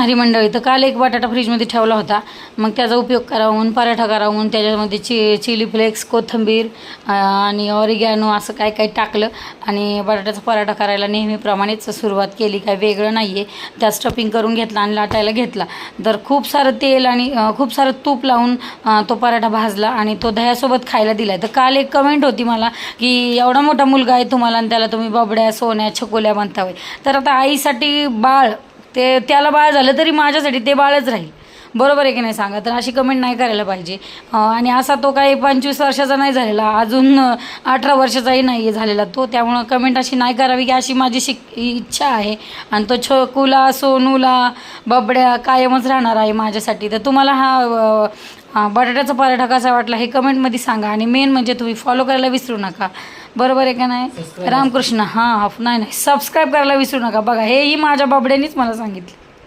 हरी मंडळी, तर काल एक बटाटा फ्रीजमध्ये ठेवला होता, मग त्याचा उपयोग करावून पराठा करावून त्याच्यामध्ये चिली फ्लेक्स, कोथिंबीर आणि ऑरिगॅनो असं काय काय टाकलं आणि बटाट्याचा पराठा करायला नेहमीप्रमाणेच सुरुवात केली. काय वेगळं नाही आहे. त्या स्टफिंग करून घेतला आणि लाटायला घेतला. तर खूप सारं तेल आणि खूप सारं तूप लावून तो पराठा भाजला आणि तो दह्यासोबत खायला दिला. तर काल एक कमेंट होती मला की एवढा मोठा मुलगा आहे तुम्हाला आणि त्याला तुम्ही बबड्या, सोन्या, छकोल्या म्हणता होय. तर आता आईसाठी बाळ, ते त्याला बाळ झालं तरी माझ्यासाठी ते बाळच राहील. बरोबर आहे की नाही सांगा. तर अशी कमेंट नाही करायला पाहिजे. आणि असा तो काही 25 वर्षाचा नाही झालेला, अजून 18 वर्षाचाही नाही आहे झालेला तो. त्यामुळं कमेंट अशी नाही करावी की अशी माझी इच्छा आहे. आणि तो छकुला, सोनूला, बबड्या कायमच राहणार आहे माझ्यासाठी. तर तुम्हाला हा बटाट्याचा पराठा कसा वाटला हे कमेंटमध्ये सांगा. आणि मेन म्हणजे तुम्ही फॉलो करायला विसरू नका. बरोबर आहे का नाही. रामकृष्ण. हां नाही सबस्क्राईब करायला विसरू नका. बघा हेही माझ्या बबड्यानीच मला सांगितलं.